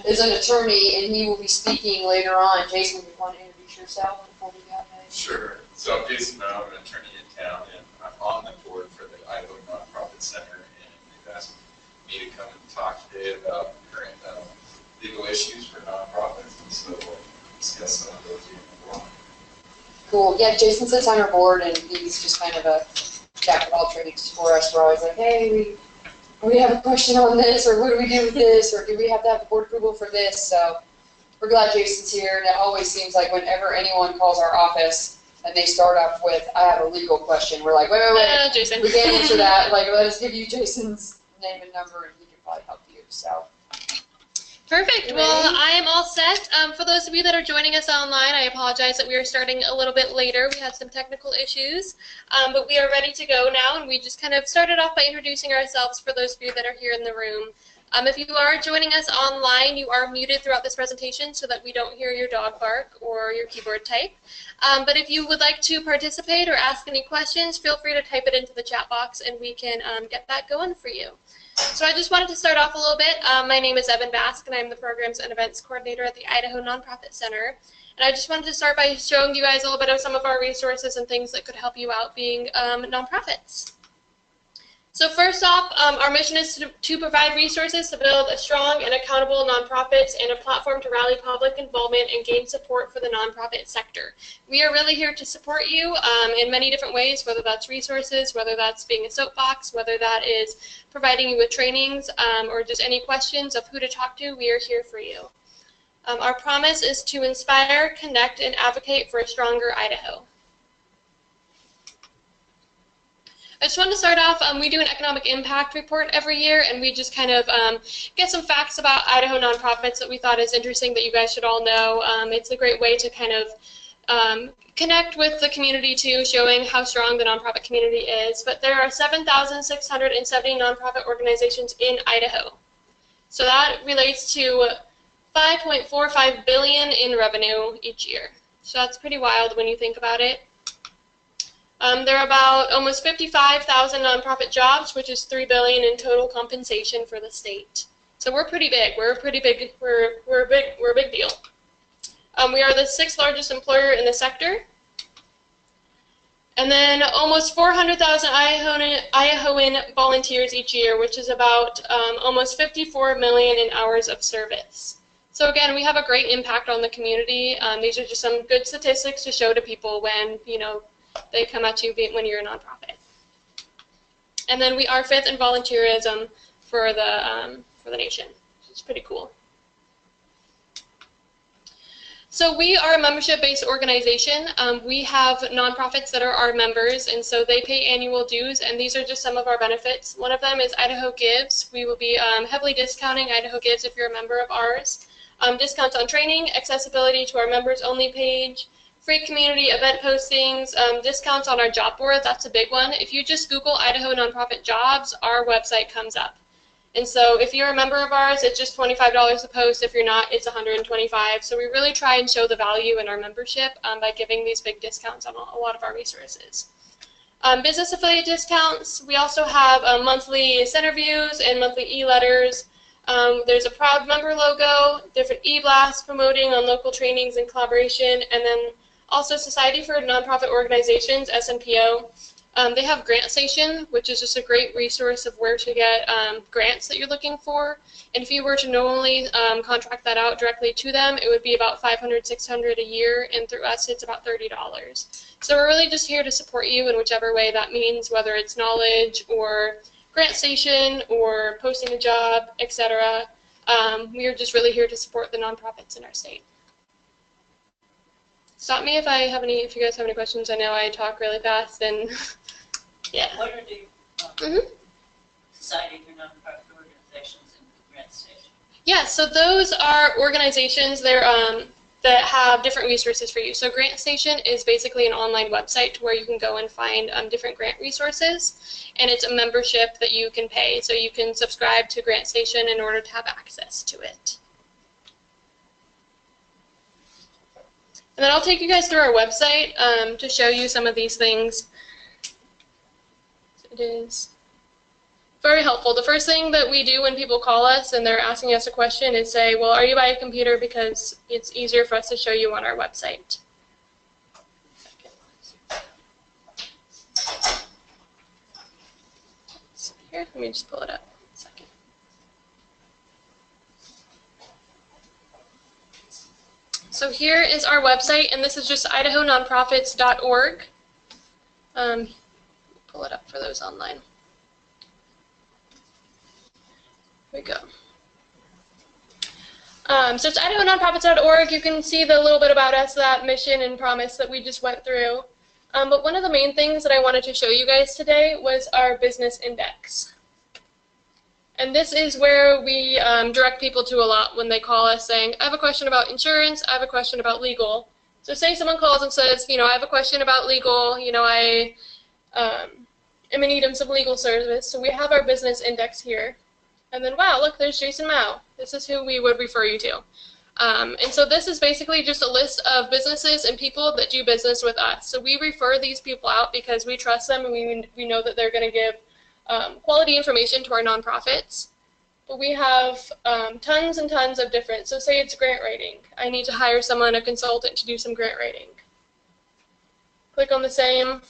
is an attorney, and he will be speaking later on. Jason, you want to introduce yourself before we go? Sure. So I'm Jason Moe. I'm an attorney in town, and I'm on the board for the Idaho Nonprofit Center, and they've asked me to come and talk today about current legal issues for nonprofits, and so we'll discuss some of those here. Cool. Yeah, Jason sits on our board, and he's just kind of a jack of all trades for us. We're always like, hey, we have a question on this, or what do we do with this, or do we have to have board approval for this? So we're glad Jason's here, and it always seems like whenever anyone calls our office and they start off with, I have a legal question, we're like, wait, Jason. We can't answer that. Like, let us give you Jason's name and number, and he can probably help you. So. Perfect. Well, I am all set. For those of you that are joining us online, I apologize that we are starting a little bit later. We had some technical issues, but we are ready to go now, and we just kind of started off by introducing ourselves for those of you that are here in the room. If you are joining us online, you are muted throughout this presentation so that we don't hear your dog bark or your keyboard type. But if you would like to participate or ask any questions, feel free to type it into the chat box, and we can get that going for you. So I just wanted to start off a little bit. My name is Evan Bask, and I'm the Programs and Events Coordinator at the Idaho Nonprofit Center. And I just wanted to start by showing you guys a little bit of some of our resources and things that could help you out being nonprofits. So first off, our mission is to provide resources to build a strong and accountable nonprofits and a platform to rally public involvement and gain support for the nonprofit sector. We are really here to support you in many different ways, whether that's resources, whether that's being a soapbox, whether that is providing you with trainings, or just any questions of who to talk to. We are here for you. Our promise is to inspire, connect, and advocate for a stronger Idaho. I just wanted to start off, we do an economic impact report every year, and we just kind of get some facts about Idaho nonprofits that we thought is interesting that you guys should all know. It's a great way to kind of connect with the community too, showing how strong the nonprofit community is. But there are 7,670 nonprofit organizations in Idaho. So that relates to $5.45 billion in revenue each year. So that's pretty wild when you think about it. There are about almost 55,000 nonprofit jobs, which is $3 billion in total compensation for the state. So we're pretty big. We're a big deal. We are the 6th largest employer in the sector. And then almost 400,000 Idahoan volunteers each year, which is about almost 54 million in hours of service. So again, we have a great impact on the community. These are just some good statistics to show to people when, you know, they come at you when you're a nonprofit. And then we are 5th in volunteerism for the nation. It's pretty cool. So we are a membership-based organization. We have nonprofits that are our members, and so they pay annual dues, and these are just some of our benefits. One of them is Idaho Gives. We will be heavily discounting Idaho Gives if you're a member of ours. Discounts on training, accessibility to our members-only page, free community event postings, discounts on our job board. That's a big one. If you just Google Idaho Nonprofit Jobs, our website comes up. And so if you're a member of ours, it's just $25 a post. If you're not, it's $125. So we really try and show the value in our membership by giving these big discounts on a lot of our resources. Business affiliate discounts. We also have monthly centerviews and monthly e-letters. There's a proud member logo, different e-blasts promoting on local trainings and collaboration, and then also Society for Nonprofit Organizations, SNPO. They have Grant Station, which is just a great resource of where to get grants that you're looking for. And if you were to normally contract that out directly to them, it would be about $500, $600 a year, and through us, it's about $30. So we're really just here to support you in whichever way that means, whether it's knowledge or Grant Station or posting a job, etc. We are just really here to support the nonprofits in our state. Stop me if you guys have any questions. I know I talk really fast and yeah. What are the Society for Nonprofit Organizations and Grant Station? Yeah, so those are organizations that have different resources for you. So Grant Station is basically an online website to where you can go and find different grant resources, and it's a membership that you can pay. So you can subscribe to Grant Station in order to have access to it. And then I'll take you guys through our website to show you some of these things. So it is Very helpful. The first thing that we do when people call us and they're asking us a question is say, well, are you by a computer? Because it's easier for us to show you on our website. So here, let me just pull it up. Second. So here is our website, and this is just idahononprofits.org. Pull it up for those online. Here we go. So it's IdahoNonprofits.org. You can see the little bit about us, that mission and promise that we just went through. But one of the main things that I wanted to show you guys today was our business index. And this is where we direct people to a lot when they call us saying, I have a question about insurance, I have a question about legal. So say someone calls and says, you know, I have a question about legal, you know, I am in need of some legal service. So we have our business index here. And then, wow, look, there's Jason Mao. This is who we would refer you to. And so this is basically just a list of businesses and people that do business with us. So we refer these people out because we trust them and we know that they're going to give quality information to our nonprofits. But we have tons and tons of different, so say it's grant writing. I need to hire someone, a consultant, to do some grant writing. Click on the same.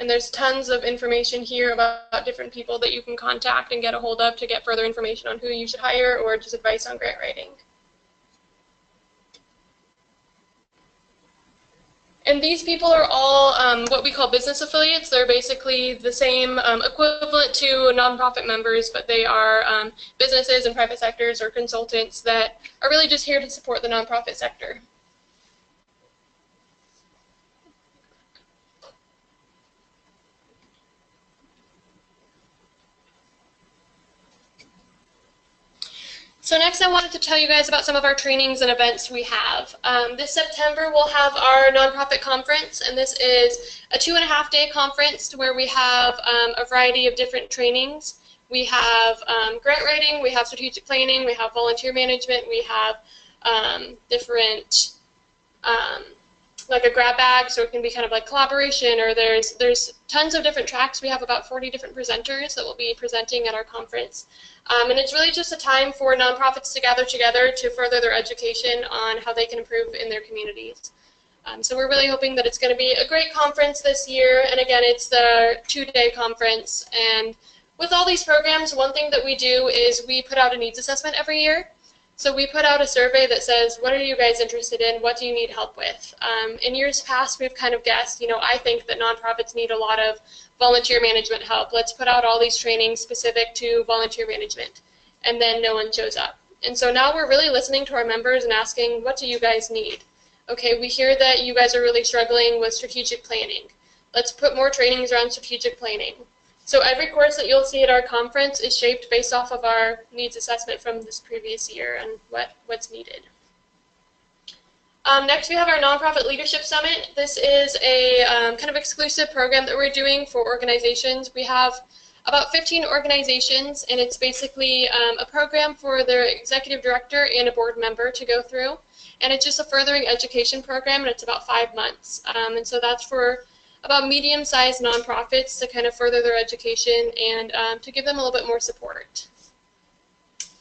And there's tons of information here about different people that you can contact and get a hold of to get further information on who you should hire or just advice on grant writing. And these people are all what we call business affiliates. They're basically the same equivalent to nonprofit members, but they are businesses and private sectors or consultants that are really just here to support the nonprofit sector. So next I wanted to tell you guys about some of our trainings and events we have. This September we'll have our nonprofit conference, and this is a 2.5-day conference where we have a variety of different trainings. We have grant writing, we have strategic planning, we have volunteer management, we have different, like a grab bag, so it can be kind of like collaboration, or there's tons of different tracks. We have about 40 different presenters that will be presenting at our conference. And it's really just a time for nonprofits to gather together to further their education on how they can improve in their communities. So we're really hoping that it's going to be a great conference this year, and again, it's the 2-day conference. And with all these programs, one thing that we do is we put out a needs assessment every year. So we put out a survey that says, what are you guys interested in? What do you need help with? In years past, we've kind of guessed, you know, I think that nonprofits need a lot of volunteer management help. Let's put out all these trainings specific to volunteer management. And then no one shows up. And so now we're really listening to our members and asking, what do you guys need? Okay, we hear that you guys are really struggling with strategic planning. Let's put more trainings around strategic planning. So every course that you'll see at our conference is shaped based off of our needs assessment from this previous year and what's needed. Next we have our Nonprofit Leadership Summit. This is a kind of exclusive program that we're doing for organizations. We have about 15 organizations, and it's basically a program for their executive director and a board member to go through. And it's just a furthering education program, and it's about 5 months. And so that's for about medium-sized nonprofits to kind of further their education and to give them a little bit more support.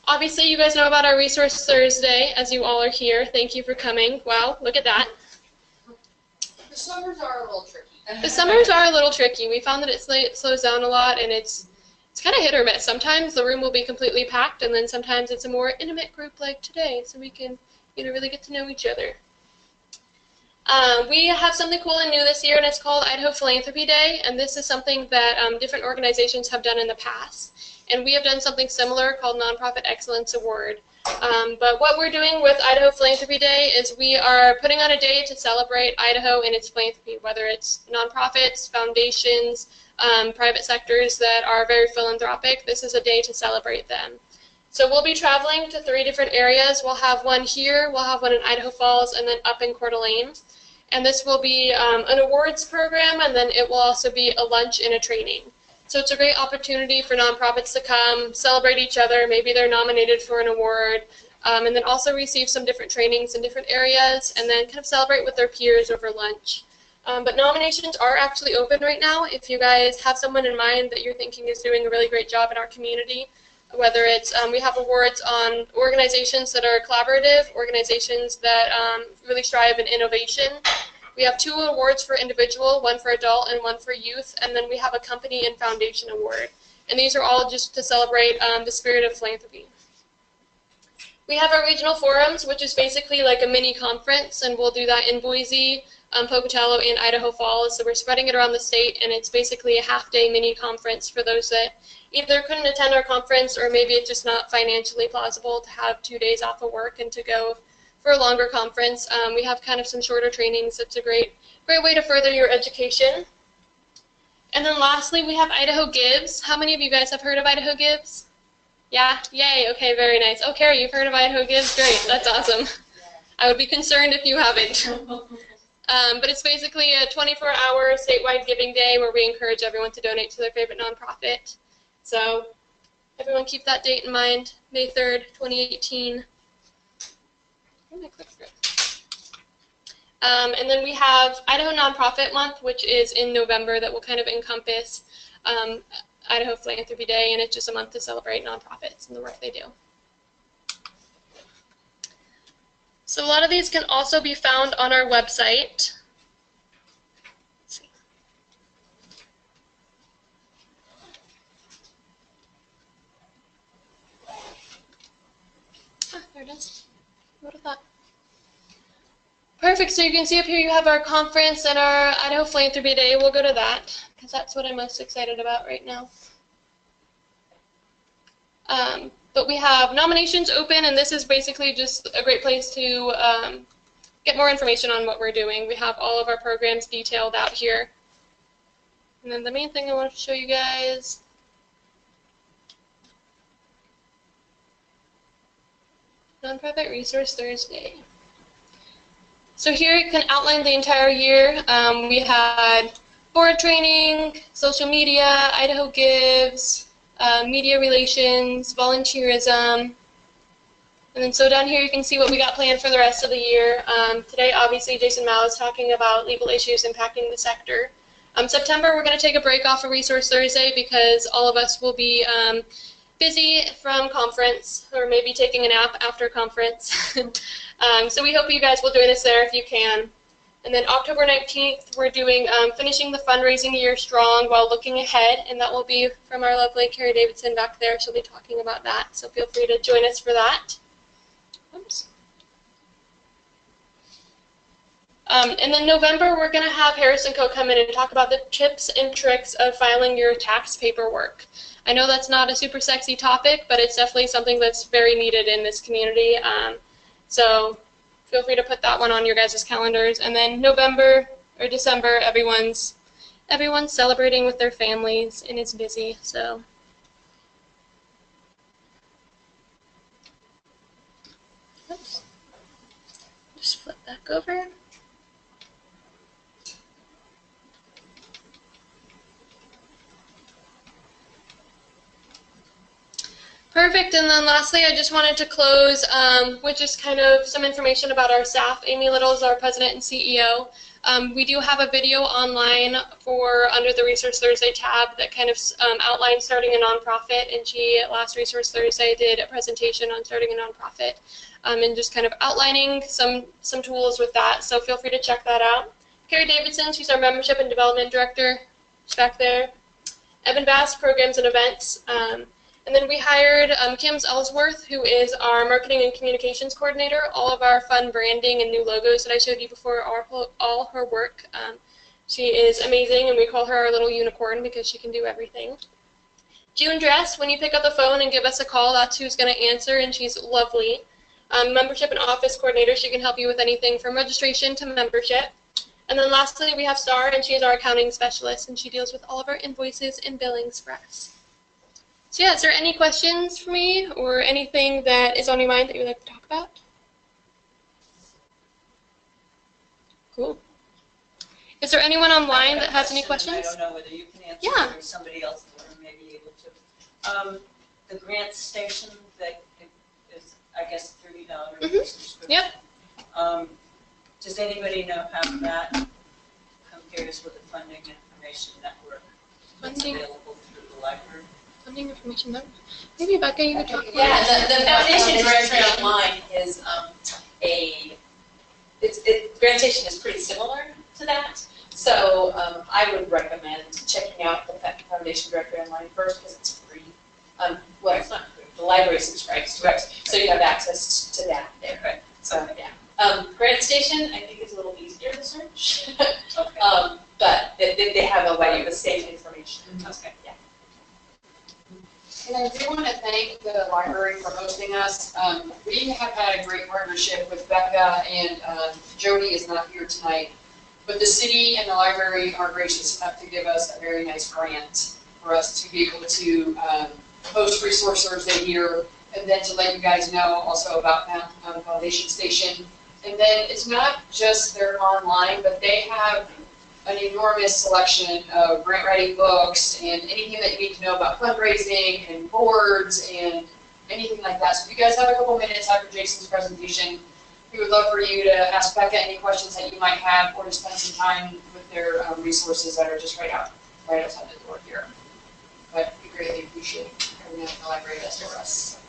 Obviously, you guys know about our Resource Thursday, as you all are here. Thank you for coming. Wow, look at that. The summers are a little tricky. The summers are a little tricky. We found that it slows down a lot, and it's kind of hit or miss. Sometimes the room will be completely packed, and then sometimes it's a more intimate group like today, so we can, you know, really get to know each other. We have something cool and new this year, and it's called Idaho Philanthropy Day, and this is something that different organizations have done in the past. And we have done something similar called Nonprofit Excellence Award. But what we're doing with Idaho Philanthropy Day is we are putting on a day to celebrate Idaho and its philanthropy, whether it's nonprofits, foundations, private sectors that are very philanthropic. This is a day to celebrate them. So we'll be traveling to 3 different areas. We'll have one here, we'll have one in Idaho Falls, and then up in Coeur d'Alene. And this will be an awards program, and then it will also be a lunch and a training. So it's a great opportunity for nonprofits to come, celebrate each other, maybe they're nominated for an award, and then also receive some different trainings in different areas, and then kind of celebrate with their peers over lunch. But nominations are actually open right now. If you guys have someone in mind that you're thinking is doing a really great job in our community, whether it's, we have awards on organizations that are collaborative, organizations that really strive in innovation. We have 2 awards for individual, one for adult and one for youth, and then we have a company and foundation award. And these are all just to celebrate the spirit of philanthropy. We have our regional forums, which is basically like a mini conference, and we'll do that in Boise, Pocatello, and Idaho Falls. So we're spreading it around the state, and it's basically a half-day mini conference for those that either couldn't attend our conference or maybe it's just not financially plausible to have 2 days off of work and to go for a longer conference. We have kind of some shorter trainings. It's a great way to further your education. And then lastly, we have Idaho Gives. How many of you guys have heard of Idaho Gives? Yeah? Yay. Okay, very nice. Oh, Carrie, you've heard of Idaho Gives? Great. That's awesome. I would be concerned if you haven't. But it's basically a 24-hour statewide giving day where we encourage everyone to donate to their favorite nonprofit. So everyone keep that date in mind, May 3rd, 2018. And then we have Idaho Nonprofit Month, which is in November, that will kind of encompass Idaho Philanthropy Day, and it's just a month to celebrate nonprofits and the work they do. So a lot of these can also be found on our website. Let's see. Ah, there it is. What was that? Perfect. So you can see up here you have our conference and our Idaho Philanthropy Day. We'll go to that because that's what I'm most excited about right now. But we have nominations open, and this is basically just a great place to get more information on what we're doing. We have all of our programs detailed out here. And then the main thing I want to show you guys. Nonprofit Resource Thursday. So here you can outline the entire year. We had board training, social media, Idaho Gives, media relations, volunteerism. And then so down here you can see what we got planned for the rest of the year. Today, obviously, Jason Mao is talking about legal issues impacting the sector. September, we're going to take a break off of Resource Thursday because all of us will be busy from conference, or maybe taking a nap after conference. So we hope you guys will join us there if you can. And then October 19th, we're doing finishing the fundraising year strong while looking ahead, and that will be from our lovely Carrie Davidson back there. She'll be talking about that, so feel free to join us for that. Oops. And then November, we're going to have Harris & Co. come in and talk about the tips and tricks of filing your tax paperwork. I know that's not a super sexy topic, but it's definitely something that's very needed in this community. So feel free to put that one on your guys' calendars. And then November or December, everyone's celebrating with their families, and it's busy. So oops. Just flip back over. Perfect, and then lastly, I just wanted to close with just kind of some information about our staff. Amy Little is our president and CEO. We do have a video online for under the Resource Thursday tab that kind of outlines starting a nonprofit, and she last Resource Thursday did a presentation on starting a nonprofit and just kind of outlining some tools with that, so feel free to check that out. Carrie Davidson, she's our membership and development director. She's back there. Evan Bass, programs and events. And then we hired Kim Ellsworth, who is our marketing and communications coordinator. All of our fun branding and new logos that I showed you before are all her work. She is amazing, and we call her our little unicorn because she can do everything. June Dress, when you pick up the phone and give us a call, that's who's going to answer, and she's lovely. Membership and office coordinator, she can help you with anything from registration to membership. And then lastly, we have Star, and she is our accounting specialist, and she deals with all of our invoices and billings for us. So yeah, is there any questions for me or anything that is on your mind that you would like to talk about? Cool. Is there anyone online that has any questions? I don't know whether you can answer Yeah. or somebody else may be able to. The grant station that is, I guess, $30 Mm-hmm. subscription. Yep. Does anybody know how that curious with the funding information network that's Funding. available through the library. Funding information though. Maybe Becca, you could talk more. Yeah, the Foundation Directory Online is Grantation is pretty similar to that. So I would recommend checking out the Foundation Directory Online first because it's free. Well, it's not free. The library subscribes to it, so you have access to that there. Right. So yeah. GrantStation, I think, is a little easier to search. Okay. But they have a way of the same information. Okay. Yeah. And I do want to thank the library for hosting us. We have had a great partnership with Becca, and Jody is not here tonight. But the city and the library are gracious enough to give us a very nice grant for us to be able to host resource Thursday here, and then to let you guys know also about Foundation Station. And then it's not just their online, but they have an enormous selection of grant writing books and anything that you need to know about fundraising and boards and anything like that. So if you guys have a couple minutes after Jason's presentation, we would love for you to ask Becca any questions that you might have, or to spend some time with their resources that are just right outside the door here. But we greatly appreciate everything that the library does for us.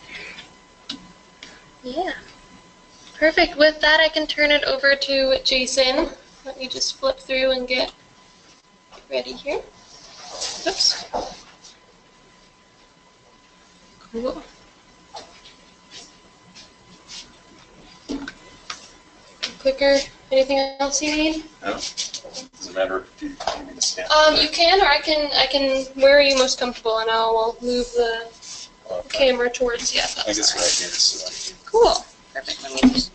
Yeah. Perfect. With that, I can turn it over to Jason. Let me just flip through and get ready here. Oops. Cool. Clicker. Anything else you need? No? Doesn't matter if you need me to stand. You can, or I can. Where are you most comfortable? And I'll move the camera towards you. I guess right here. So Cool. Perfect. Let me just.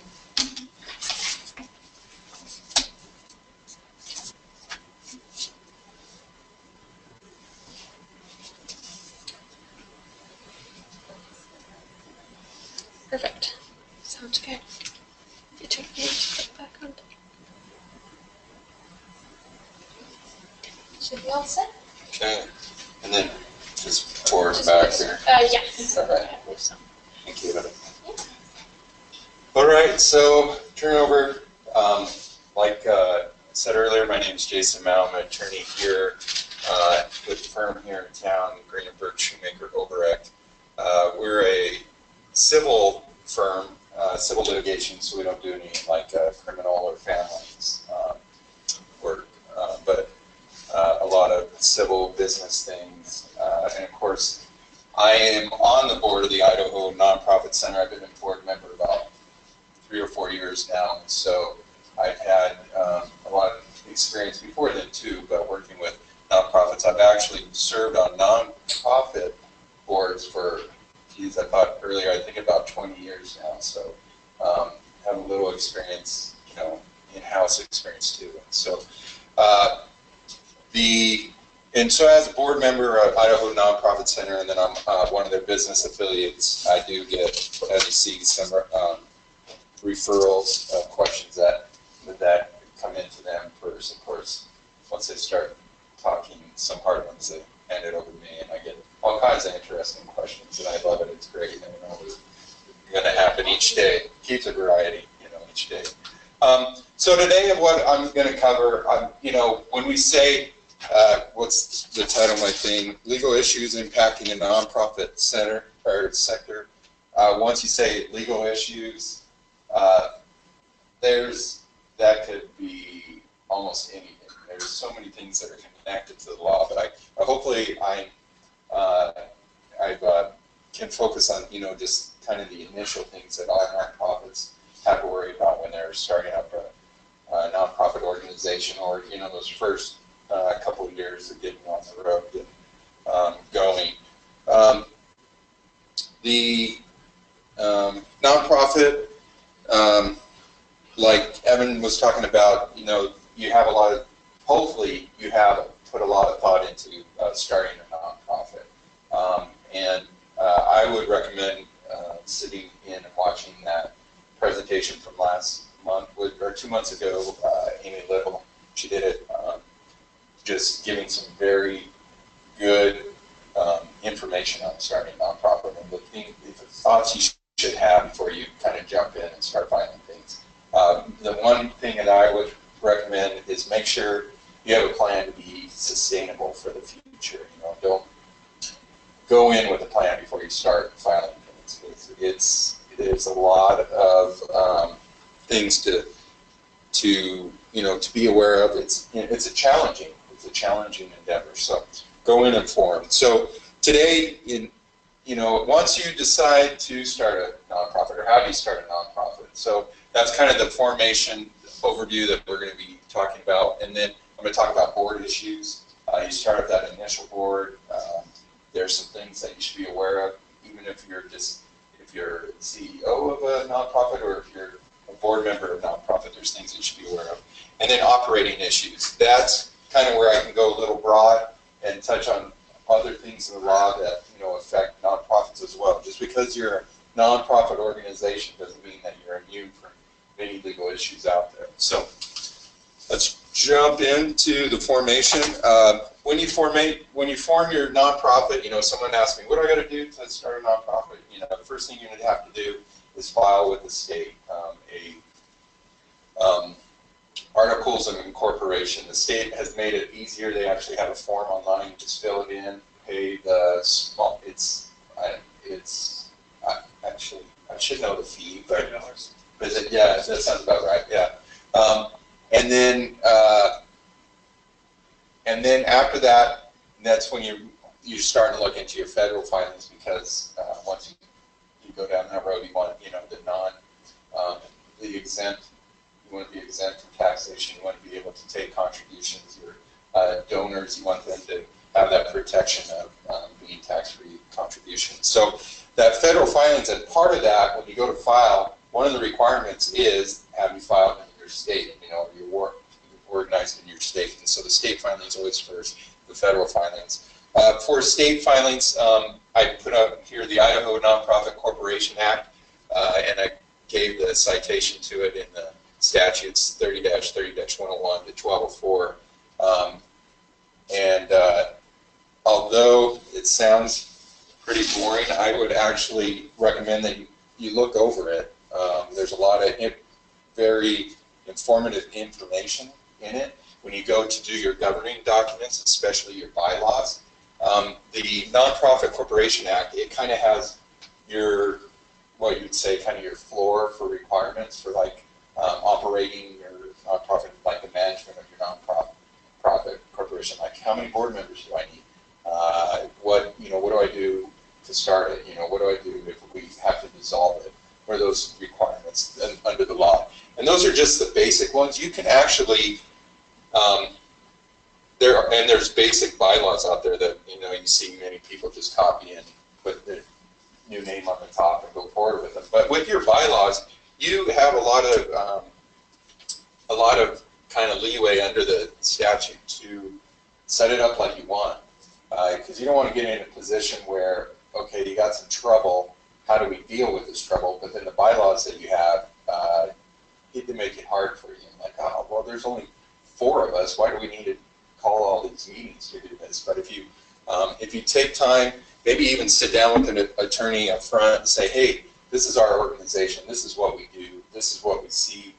Perfect. Sounds good. You took me back on. Should be all set? okay. And then just forward back there. Yeah. All right. Thank you. All right, so turn over. Like I said earlier, my name is Jason Mao. I'm an attorney here with the firm here in town, Greenberg Shoemaker Obrecht. We're a civil firm, civil litigation, so we don't do any like criminal or family work, but a lot of civil business things. And of course, I am on the board of the Idaho Nonprofit Center. I've been a board member about 3 or 4 years now, and so I've had a lot of experience before then too, but working with nonprofits. I've actually served on nonprofit boards for, geez, I thought earlier, I think about 20 years now, so have a little experience, you know, in-house experience too. And so, and so as a board member of Idaho Nonprofit Center, and then I'm one of their business affiliates, I do get, as you see, some referrals, questions that come into them first. Of course, once they start talking, some hard ones, they hand it over to me, and I get all kinds of interesting questions, and I love it. It's great. I know it's going to happen each day. Keeps a variety, you know, each day. So today, what I'm going to cover, you know, when we say, what's the title of my thing? Legal issues impacting a nonprofit center or sector. Once you say legal issues, that could be almost anything. There's so many things that are connected to the law, but hopefully I can focus on, you know, just kind of the initial things that all nonprofits have to worry about when they're starting up a nonprofit organization, or, you know, those first couple of years of getting on the road and going. The nonprofit, like Evan was talking about, you know, you have a lot of, hopefully you have put a lot of thought into starting a nonprofit. And I would recommend sitting in and watching that presentation from last month, or 2 months ago, Amy Little. She did it, just giving some very good information on starting a nonprofit and the thoughts you should have before you kind of jump in and start finding things. The one thing that I would recommend is make sure you have a plan to be sustainable for the future. You know, don't go in with a plan before you start filing permits. There's a lot of things to be aware of. It's a challenging endeavor. So go in informed. So today, once you decide to start a nonprofit, or how do you start a nonprofit? So that's kind of the formation overview that we're going to be talking about, and then I'm going to talk about board issues. You start with that initial board. There's some things that you should be aware of, even if you're CEO of a nonprofit, or if you're a board member of a nonprofit. There's things that you should be aware of, and then operating issues. That's kind of where I can go a little broad and touch on other things in the law that affect nonprofits as well. Just because you're a nonprofit organization doesn't mean that you're immune from many legal issues out there. So let's jump into the formation. When you form your nonprofit, someone asked me, what do I got to do to start a nonprofit? The first thing you're going to have to do is file with the state articles of incorporation. The state has made it easier. They actually have a form online. You just fill it in, pay the small. Actually, I should know the fee, but is it? Yeah, that sounds about right. Yeah, and then after that, that's when you start to look into your federal filings, because once you go down that road, you want the exempt. You want to be exempt from taxation. You want to be able to take contributions. Your donors, you want them to have that protection of being tax-free contributions. So that federal filings, and part of that, when you go to file, one of the requirements is have you filed in your state. You're organized in your state, and so the state filings always first. The federal filings. For state filings, I put up here the Idaho Nonprofit Corporation Act, and I gave the citation to it in the statutes 30-30-101 to 1204. Although it sounds pretty boring, I would actually recommend that you look over it. There's a lot of very informative information in it. When you go to do your governing documents, especially your bylaws, the Nonprofit Corporation Act, it kind of has what you'd say, kind of your floor for requirements for operating your nonprofit, like the management of your nonprofit corporation. Like, how many board members do I need? What do I do to start it? What do I do if we have to dissolve it? What are those requirements under the law? And those are just the basic ones. You can actually there's basic bylaws out there that you see many people just copy and put their new name on the top and go forward with them. But with your bylaws, you have a lot of kind of leeway under the statute to set it up like you want, because you don't want to get in a position where, okay, you got some trouble. How do we deal with this trouble? But then the bylaws that you have, it make it hard for you. Like, oh, well, there's only 4 of us. Why do we need to call all these meetings to do this? But if you take time, maybe even sit down with an attorney up front and say, hey, this is our organization. This is what we do. This is what we see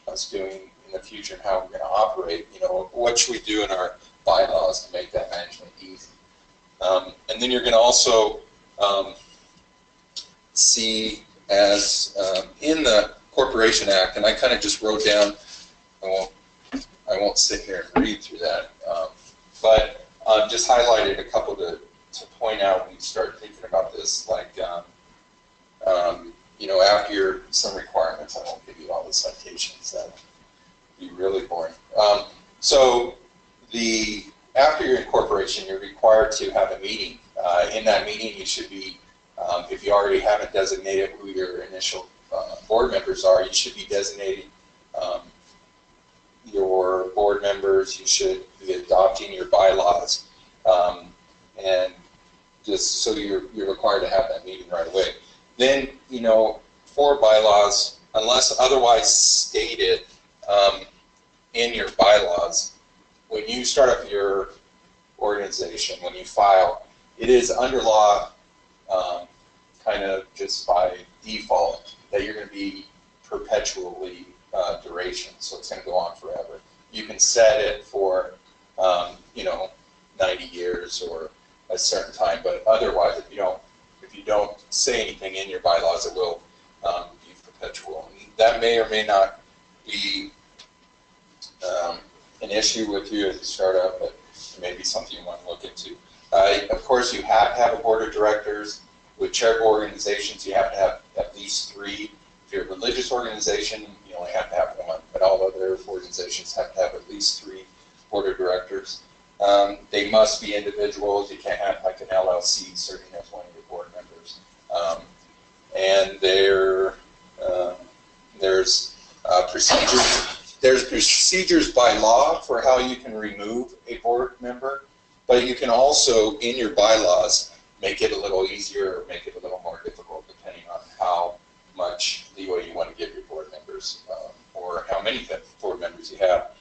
us doing in the future and how we're going to operate. What should we do in our bylaws to make that management easy? And then you're going to also see as in the Corporation Act, and I kind of just wrote down, I won't sit here and read through that, but just highlighted a couple to point out when you start thinking about this, like, after some requirements, I won't give you all the citations, that would be really boring. So after your incorporation, you're required to have a meeting. In that meeting, you should be, if you already haven't designated who your initial board members are, you should be designating your board members. You should be adopting your bylaws, and just so you're required to have that meeting right away. Then, for bylaws, unless otherwise stated in your bylaws, when you start up your organization, when you file, it is under law, kind of just by default, that you're going to be perpetually duration, so it's going to go on forever. you can set it for, you know, 90 years or a certain time, but otherwise, if you don't say anything in your bylaws, it will be perpetual. And that may or may not be an issue with you as you start up, but it may be something you want to look into. Of course, you have to have a board of directors. With charitable organizations, you have to have at least 3. If you're a religious organization, you only have to have 1, but all other organizations have to have at least 3 board of directors. They must be individuals. You can't have like an LLC serving as one of your board members. And there's procedures. There's procedures by law for how you can remove a board member, but you can also, in your bylaws, make it a little easier or make it a little more difficult depending on how much leeway you want to give your board members or how many board members you have.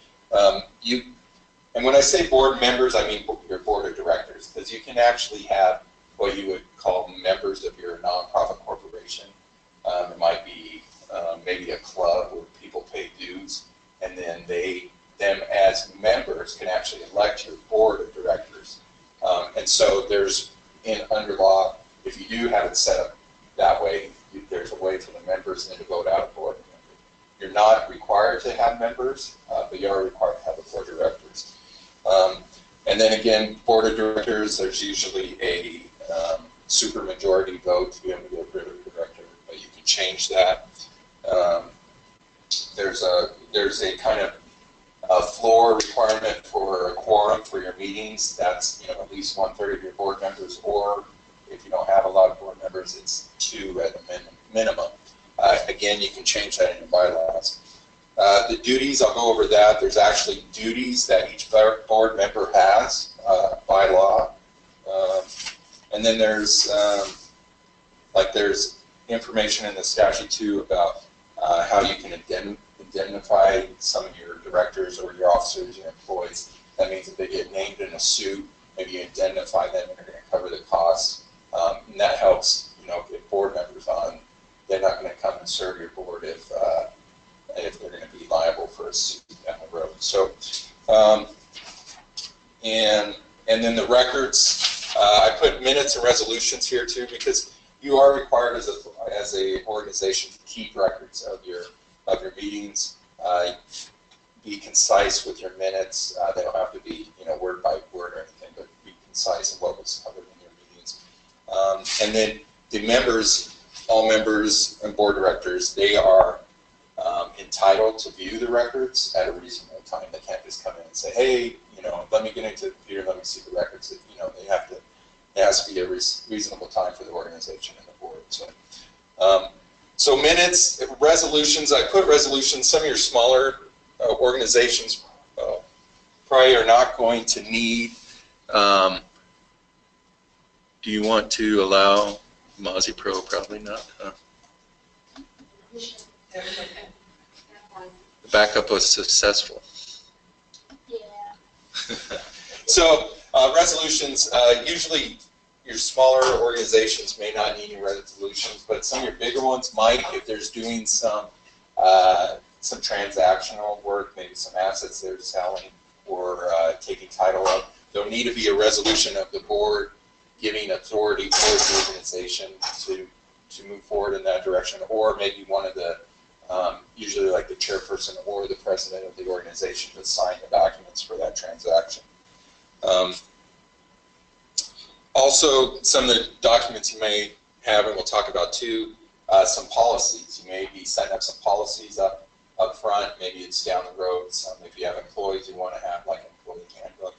And when I say board members, I mean your board of directors, because you can actually have what you would call members of your nonprofit corporation. It might be maybe a club where people pay dues, and then them as members can actually elect your board of directors. And so there's, under law, if you do have it set up that way, there's a way for the members then to vote out a board member. You're not required to have members, but you are required to have a board of directors. And then again, board of directors, there's usually a supermajority vote to be able to get rid of a director, but you can change that. There's a kind of a floor requirement for a quorum for your meetings. That's, you know, at least 1/3 of your board members, or if you don't have a lot of board members, it's 2 at a minimum. Again, you can change that in your bylaws. The duties, I'll go over that. There's actually duties that each board member has by law. And then there's information in the statute too about how you can indemnify some of your directors or your officers, your employees. That means if they get named in a suit, maybe you indemnify them and you're going to cover the costs. And that helps, you know, get board members on. They're not going to come and serve your board if they're going to be liable for a suit down the road. So, and then the records, I put minutes and resolutions here too, because you are required as a organization to keep records of your meetings. Be concise with your minutes. They don't have to be, you know, word by word or anything, but be concise in what was covered in your meetings. And then the members, all members and board directors, they are entitled to view the records at a reasonable time. They can't just come in and say, hey, you know, let me get into the computer, let me see the records. You know, it has to be a reasonable time for the organization and the board. So minutes, resolutions, I put resolutions. Some of your smaller organizations probably are not going to need. Do you want to allow Mozzie Pro? Probably not. Huh? The backup was successful. Yeah. So resolutions, usually your smaller organizations may not need any resolutions, but some of your bigger ones might, if there's doing some transactional work, maybe some assets they're selling or taking title of. There'll need to be a resolution of the board giving authority towards the organization to move forward in that direction, or maybe one of the, usually like the chairperson or the president of the organization to sign the documents for that transaction. Also, some of the documents you may have, and we'll talk about too, some policies. You may be setting up some policies up front. Maybe it's down the road. If you have employees, you want to have like an employee handbook.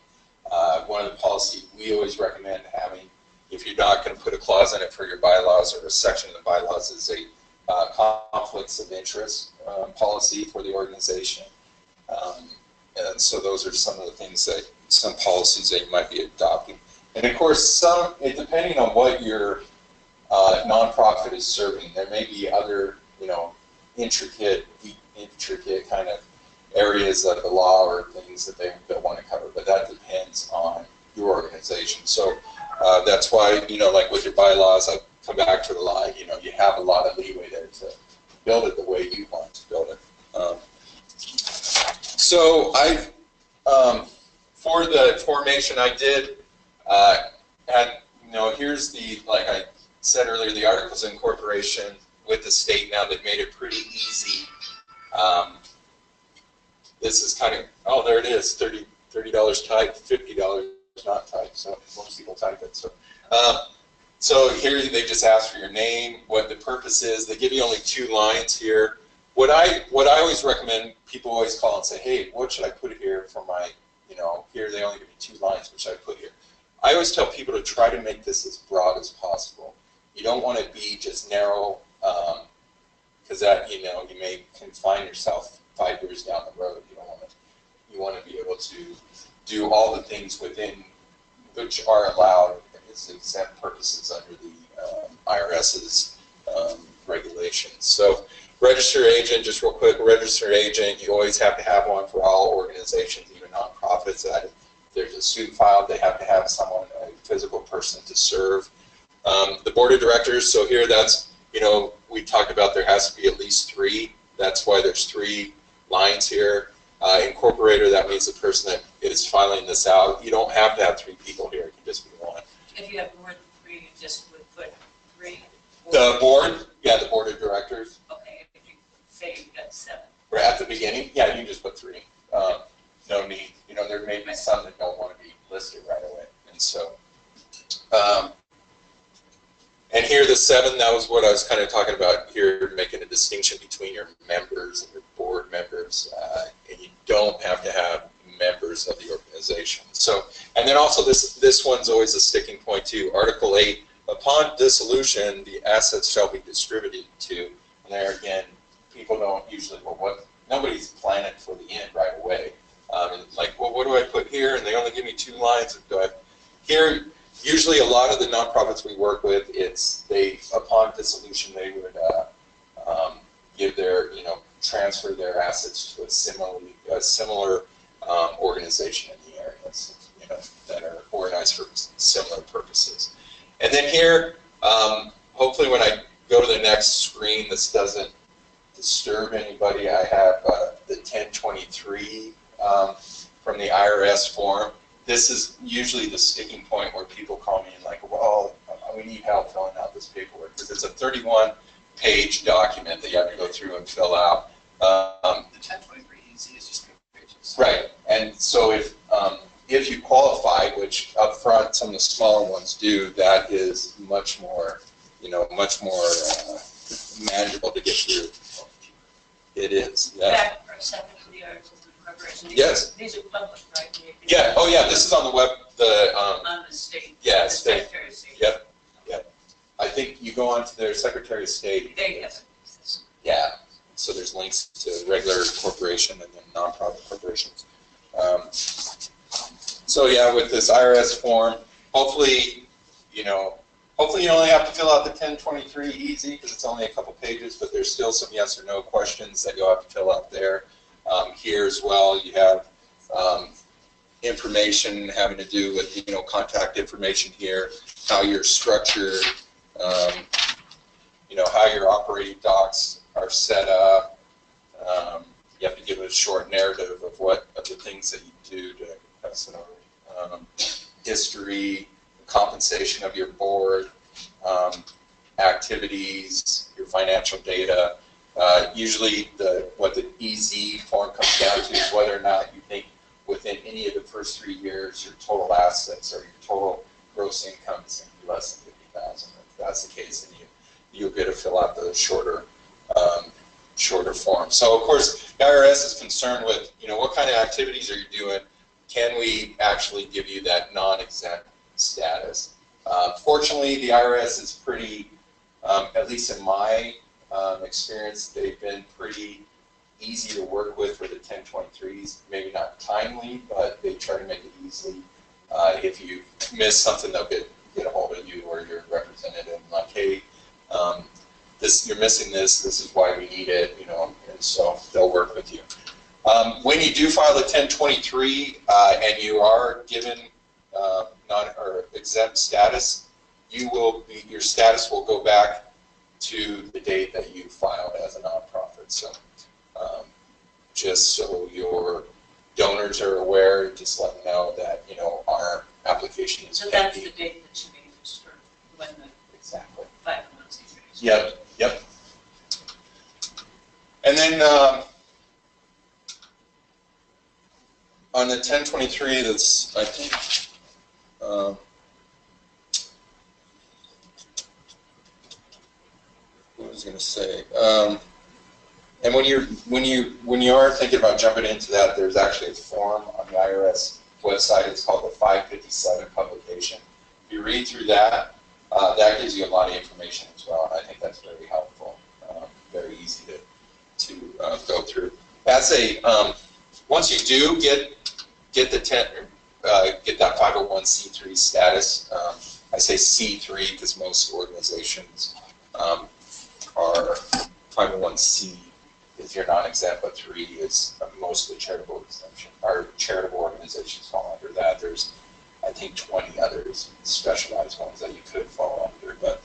One of the policies we always recommend having, if you're not going to put a clause in it for your bylaws or a section of the bylaws, is a conflicts of interest policy for the organization. And so those are some of the things that, some policies that you might be adopting. And of course, depending on what your nonprofit is serving, there may be other, you know, intricate kind of areas of the law or things that they want to cover, but that depends on your organization. So that's why, you know, like with your bylaws, I come back to the law, you know, you have a lot of leeway there to build it the way you want to build it. So I, for the formation I did, had, here's the, like I said earlier, the Articles of Incorporation with the state. Now they've made it pretty easy. This is kind of, oh, there it is, $30 type, $50 not type, so most people type it. So here they just ask for your name, what the purpose is. They give you only 2 lines here. What I always recommend, people always call and say, hey, what should I put here for my, here they only give you 2 lines, what should I put here? I always tell people to try to make this as broad as possible. You don't want to be just narrow, because that, you may confine yourself 5 years down the road. You want to be able to do all the things within which are allowed as exempt purposes under the IRS's regulations. So registered agent, just real quick, registered agent, you always have to have one for all organizations, even nonprofits. That if there's a suit filed, they have to have someone, a physical person to serve. The board of directors, so here that's, we talked about there has to be at least 3. That's why there's 3 lines here. Incorporator, that means the person that is filing this out. You don't have to have 3 people here, it can just be 1. If you have more than 3, you just would put 3? The board, yeah, the board of directors. Okay, if you say you got 7. Or at the beginning, yeah, you can just put 3. No need, there may be some that don't want to be listed right away. And so, and here the 7, that was what I was kind of talking about here, making a distinction between your members and your board members, and you don't have to have members of the organization. So, and then also this one's always a sticking point too. Article 8, upon dissolution, the assets shall be distributed to. And there again, people don't usually, nobody's planning for the end right away. Like, well, what do I put here? And they only give me 2 lines. Here, usually a lot of the nonprofits we work with, upon dissolution, they would give their, transfer their assets to a similar organization in the areas, that are organized for similar purposes. And then here, hopefully when I go to the next screen, this doesn't disturb anybody. I have the 1023 from the IRS form. This is usually the sticking point where people call me and like, well, we need help filling out this paperwork, because it's a 31-page document that you have to go through and fill out. The 1023 easy is just 2 pages. Right, and so if you qualify, which up front some of the smaller ones do, that is much more, manageable to get through. It is. Yeah. Back for a second to the Articles of Incorporation. Yes. These are public, right? Yeah. Oh, yeah. This is on the web. On the state. Yeah, the state. Secretary of State. Yep. Yep. I think you go on to their Secretary of State. They have it. Yeah. So there's links to regular corporation and then nonprofit corporations. So yeah, with this IRS form, hopefully you only have to fill out the 1023 easy, because it's only a couple pages, but there's still some yes or no questions that you'll have to fill out there. Here as well, you have information having to do with contact information here, how you're structured, how your operating docs are set up. You have to give a short narrative of the things that you do to pass it over. History, compensation of your board, activities, your financial data. Usually what the EZ form comes down to is whether or not you think within any of the first 3 years your total assets or your total gross income is going to be less than 50,000. If that's the case, then you'll get to fill out the shorter form. So of course the IRS is concerned with what kind of activities are you doing? Can we actually give you that non-exempt status? Fortunately, the IRS is pretty, at least in my experience, they've been pretty easy to work with for the 1023s. Maybe not timely, but they try to make it easy. If you miss something, they'll get a hold of you or your representative, like, hey, you're missing this. This is why we need it, and so they'll work with you. When you do file a 1023 and you are given exempt status, your status will go back to the date that you filed as a nonprofit. So just so you're donors are aware, just let them know that, you know, our application is So that's the pending. date that should be used for when the Exactly. 501c3 is. Yep, yep. And then on the 1023, that's, I think, what was I going to say? And when you are thinking about jumping into that, there's actually a form on the IRS website. It's called the 557 publication. If you read through that, that gives you a lot of information as well, and I think that's very helpful. Very easy to go through. As a once you do get that 501c3 status, I say C3 because most organizations are 501c if you're non-exempt, but 3 is most of the charitable exemption. Our charitable organizations fall under that. There's, I think, 20 others, specialized ones that you could fall under, but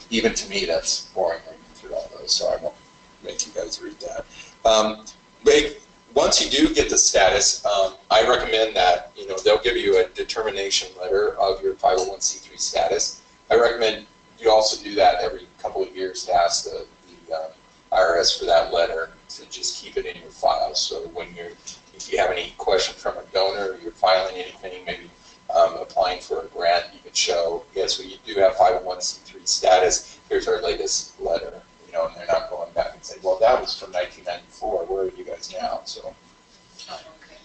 even to me, that's boring reading through all those, so I won't make you guys read that. But once you do get the status, I recommend that, you know, they'll give you a determination letter of your 501c3 status. I recommend you also do that every couple of years to ask the IRS for that letter, to just keep it in your file. So when if you have any question from a donor, or you're filing anything, maybe applying for a grant, you can show, yes, we do have 501c3 status. Here's our latest letter. You know, and they're not going back and say, well, that was from 1994. Where are you guys now? So. Oh, okay.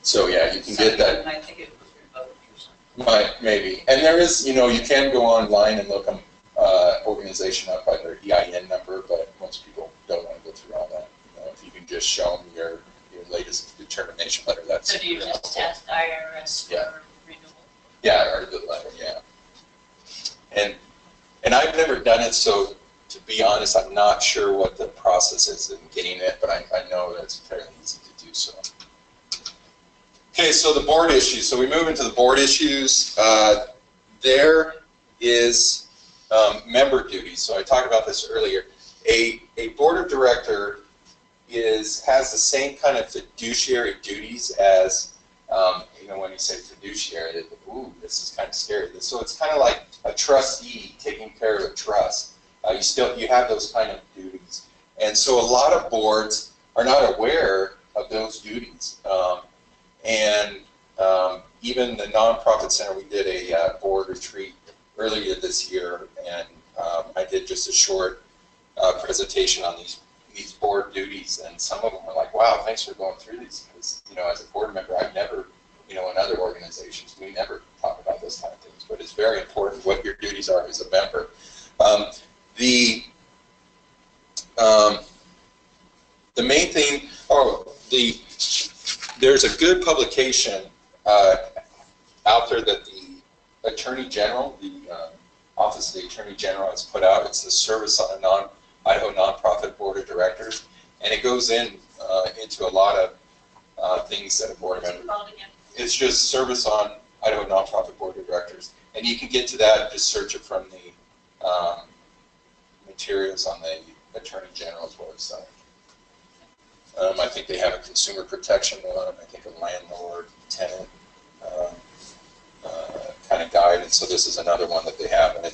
So yeah, you can get that. I think it was revoked or something. Maybe. And there is, you know, you can go online and look them organization up by their EIN number, but most people don't want to go through all that. You know, if you can just show them your latest determination letter, that's So do you just ask the IRS for renewal? Yeah, or the letter, yeah. And I've never done it, so to be honest, I'm not sure what the process is in getting it, but I know that it's fairly easy to do so. Okay, so the board issues. So we move into the board issues. There is member duties. So I talked about this earlier. A board of director has the same kind of fiduciary duties as, you know, when you say fiduciary, ooh, this is kind of scary. So it's kind of like a trustee taking care of a trust. You have those kind of duties. And so a lot of boards are not aware of those duties. Even the Nonprofit Center, we did a board retreat earlier this year, and I did just a short presentation on these board duties, and some of them were like, wow, thanks for going through these, because, you know, as a board member, I've never, you know, in other organizations, we never talk about those kind of things, but it's very important what your duties are as a member. The main thing, there's a good publication out there that the Attorney General, the Office of the Attorney General has put out. It's the Service on a Idaho Nonprofit Board of Directors, and it goes into a lot of things that a board member. It's just Service on Idaho Nonprofit Board of Directors, and you can get to that. Just search it from the materials on the Attorney General's website. I think they have a consumer protection one. I think a landlord tenant kind of guide, and so this is another one that they have, and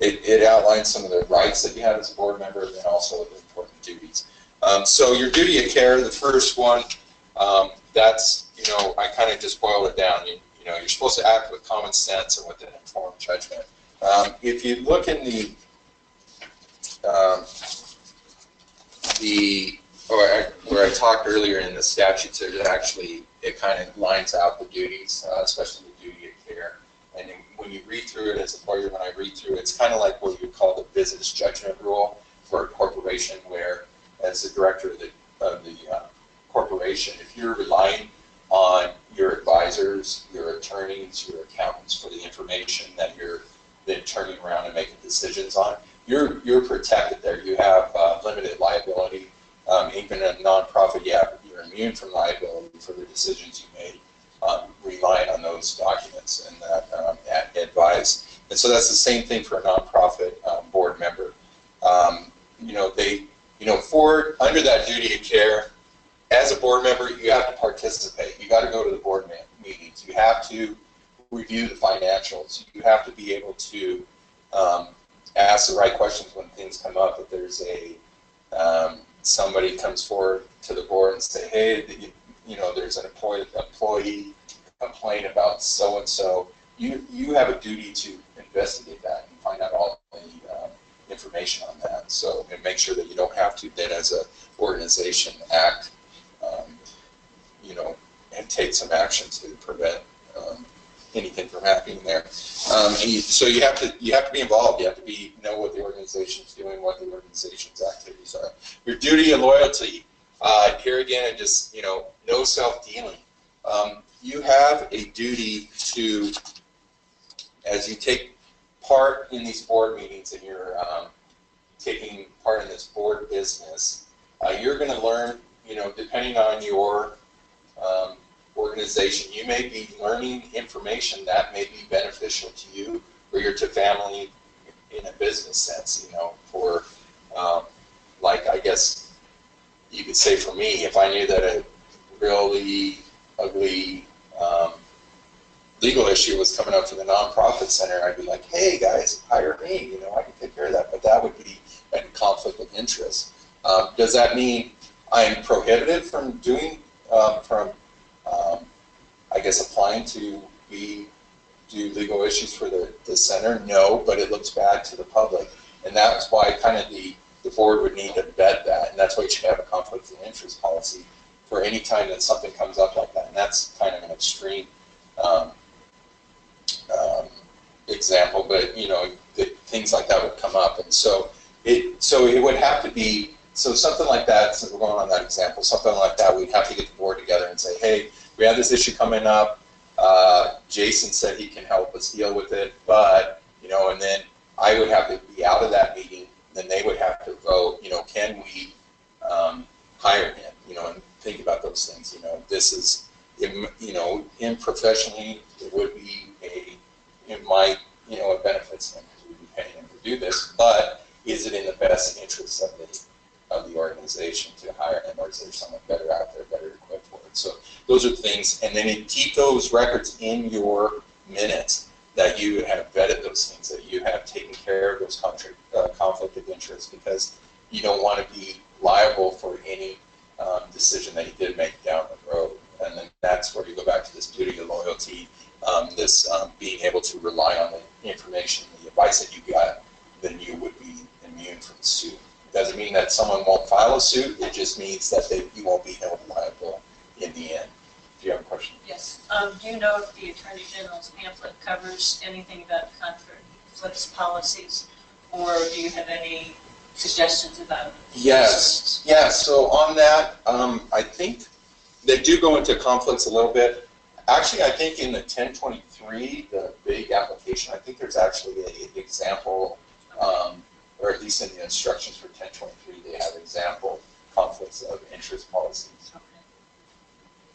it outlines some of the rights that you have as a board member, and also the important duties. So your duty of care, the first one, that's, you know, I kind of just boiled it down. You know, you're supposed to act with common sense and with an informed judgment. If you look in where I talked earlier in the statutes, there's actually, it kind of lines out the duties, especially the duty of care. And when you read through it as a lawyer, when I read through it, it's kind of like what you call the business judgment rule for a corporation, where as the director of the corporation, if you're relying on your advisors, your attorneys, your accountants for the information that you're then turning around and making decisions on, you're protected there. You have limited liability. Even a nonprofit, you're immune from liability for the decisions you made, relying on those documents and that advice. And so that's the same thing for a nonprofit board member. You know, under that duty of care, as a board member, you have to participate. You got to go to the board meetings. You have to review the financials. You have to be able to ask the right questions when things come up. If there's a somebody comes forward to the board and say, hey, there's an employee complaint about so and so. You have a duty to investigate that and find out all the information on that. So, and make sure that you don't have to then, as an organization, act, and take some action to prevent anything from happening there. So you have to be involved. You have to know what the organization's doing, what the organization's activities are. Your duty and loyalty. Here again, just no self-dealing. You have a duty to, as you take part in these board meetings and you're taking part in this board business, you're going to learn, depending on your organization, you may be learning information that may be beneficial to you or your to family in a business sense, for, like, I guess you could say for me, if I knew that a really ugly legal issue was coming up for the nonprofit center, I'd be like, hey guys, hire me, I can take care of that. But that would be a conflict of interest. Does that mean I'm prohibited from doing, I guess, applying to do legal issues for the center? No, but it looks bad to the public. And that's why kind of the board would need to vet that. And that's why you should have a conflict of interest policy for any time that something comes up like that. And that's kind of an extreme example, but things like that would come up. And so it would have to be, so something like that, since we're going on that example, something like that, we'd have to get the board together and say, hey, we have this issue coming up. Jason said he can help us deal with it, but, and then I would have to be out of that meeting. Then they would have to vote, can we hire him, and think about those things. This is, him professionally, it would be it might, it benefits him because we'd be paying him to do this, but is it in the best interest of the organization to hire him, or is there someone better out there, better equipped for it? So those are things, and then you keep those records in your minutes that you have vetted those things, that you have taken care of those conflict of interest, because you don't want to be liable for any decision that you did make down the road. And then that's where you go back to this duty of loyalty, this being able to rely on the information, the advice that you got, then you would be immune from suit. It doesn't mean that someone won't file a suit, it just means that you won't be held liable in the end. Do you have a question? Yes. Do you know if the Attorney General's pamphlet covers anything about conflicts policies, or do you have any suggestions about it? Yes. Yeah, so on that, I think they do go into conflicts a little bit. Actually, I think in the 1023, the big application, I think there's actually an example, or at least in the instructions for 1023, they have example conflicts of interest policies. Okay.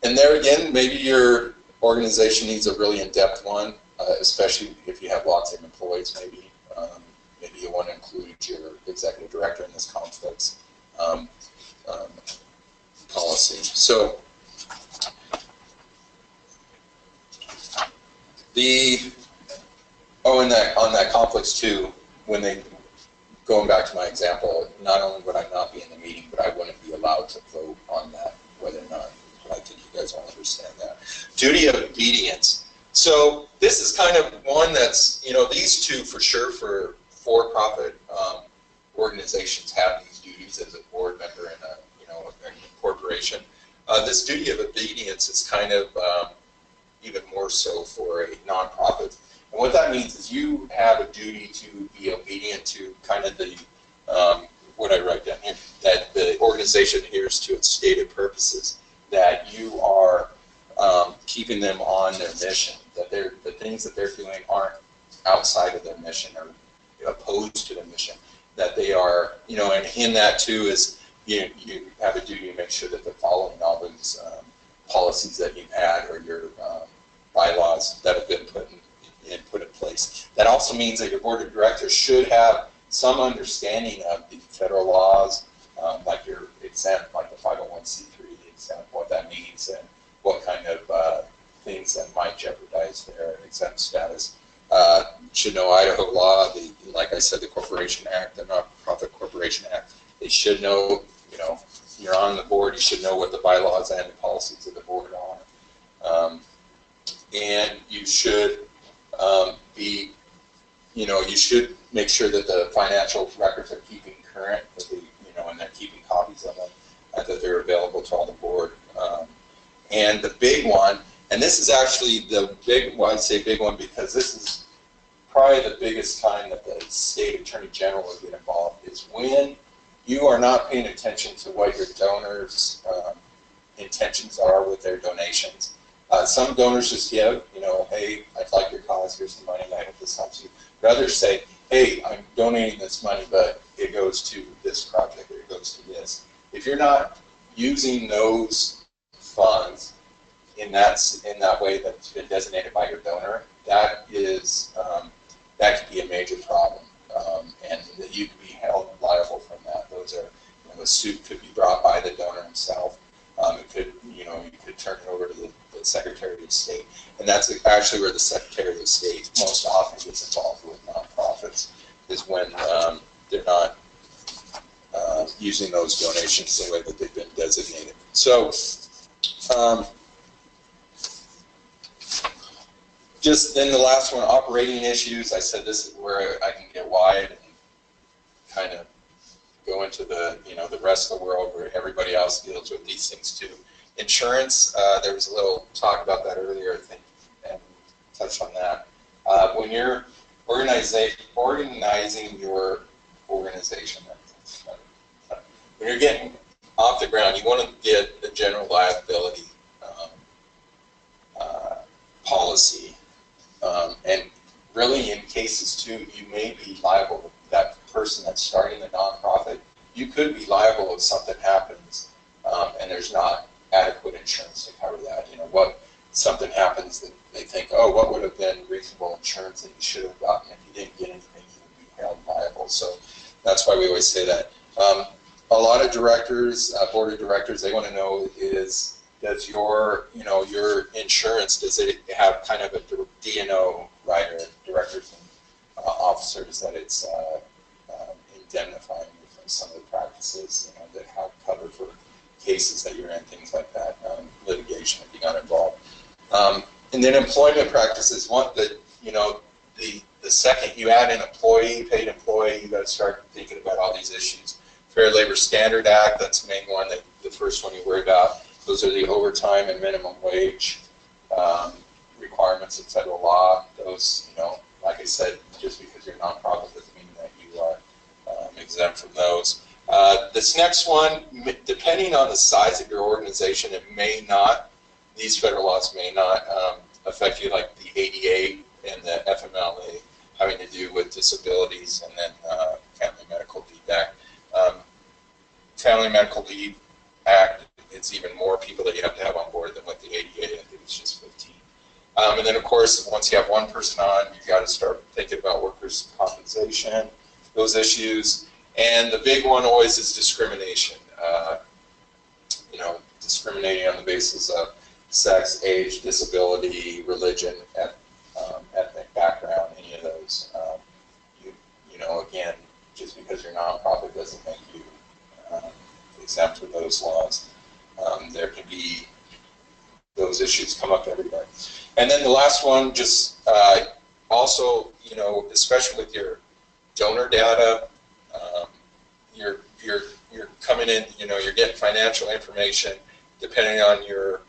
And there again, maybe your organization needs a really in-depth one, especially if you have lots of employees. Maybe you want to include your executive director in this conflicts policy. So on that conflicts too, when they, going back to my example, not only would I not be in the meeting, but I wouldn't be allowed to vote on that, whether or not. I think you guys all understand that. Duty of obedience. So this is kind of one that's, these two for sure for-profit organizations have these duties as a board member in a, a corporation. This duty of obedience is kind of even more so for a nonprofit. And what that means is you have a duty to be obedient to kind of the, what I write down here, that the organization adheres to its stated purposes, that you are keeping them on their mission, that the things that they're doing aren't outside of their mission or opposed to their mission, that they are, and in that too is you have a duty to make sure that they're following all those policies that you've had or your bylaws that have been put in place. That also means that your board of directors should have some understanding of the federal laws, like your exempt, like the 501c3 exempt, what that means, and what kind of things that might jeopardize their exempt status. Should know Idaho law, like I said, the Corporation Act, the Nonprofit Corporation Act. They should know, you're on the board, you should know what the bylaws and the policies of the board are. And you should you should make sure that the financial records are keeping current, that they, and they're keeping copies of them, that they're available to all the board. And the big one, and this is actually the big, well, I say big one because this is probably the biggest time that the state attorney general will get involved, is when you are not paying attention to what your donors' intentions are with their donations. Some donors just give, hey, I'd like your cause, here's some money, I hope this helps you. But others say, hey, I'm donating this money, but it goes to this project, or it goes to this. If you're not using those funds in that way that's been designated by your donor, that is that could be a major problem, and that you could be held liable from that. Those are, a suit could be brought by the donor himself. It could, you could turn it over to the Secretary of State, and that's actually where the Secretary of State most often gets involved with nonprofits, is when they're not using those donations the way that they've been designated. So, just then the last one, operating issues. I said this is where I can get wide and kind of go into the, the rest of the world where everybody else deals with these things too. Insurance, there was a little talk about that earlier, I think, and touched on that. When you're organizing your organization, when you're getting off the ground, you want to get the general liability policy. And really, in cases too, you may be liable. That person that's starting the nonprofit, you could be liable if something happens and there's not adequate insurance to cover that. What something happens that they think, oh, what would have been reasonable insurance that you should have gotten if you didn't get anything, you would be held liable. So that's why we always say that. A lot of directors, board of directors, they want to know is, does your, your insurance, does it have kind of a D&O rider, directors and officers, that it's indemnifying you from some of the practices that have cover for cases that you're in, things like that, litigation if you got involved. And then employment practices, the second you add an employee, paid employee, you got to start thinking about all these issues. Fair Labor Standard Act, that's the main one, the first one you worry about. Those are the overtime and minimum wage requirements of federal law. Those, like I said, just because you're a nonprofit doesn't mean that you are exempt from those. This next one, depending on the size of your organization, it may not, these federal laws may not affect you, like the ADA and the FMLA having to do with disabilities, and then Family Medical Leave Act. Family Medical Leave Act, it's even more people that you have to have on board than with the ADA. I think it's just 15. And then, of course, once you have one person on, you've got to start thinking about workers' compensation, those issues. And the big one always is discrimination. Discriminating on the basis of sex, age, disability, religion, ethnic background, any of those. Again, just because you're a nonprofit doesn't make you exempt from those laws. There can be those issues come up everywhere. And then the last one, just also, especially with your donor data, you're coming in, you're getting financial information depending on your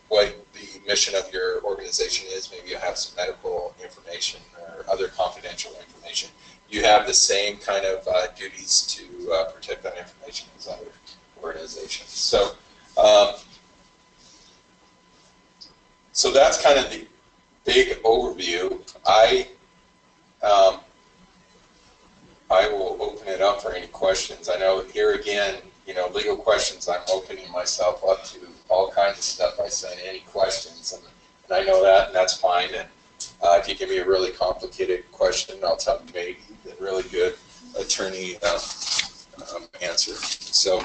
what the mission of your organization is. Maybe you have some medical information or other confidential information. You have the same kind of duties to protect that information as other organizations. So, so that's kind of the big overview. I will open it up for any questions. I know here again, legal questions, I'm opening myself up to all kinds of stuff. I say any questions, and I know that, and that's fine. And if you give me a really complicated question, I'll tell you maybe a really good attorney answer. So,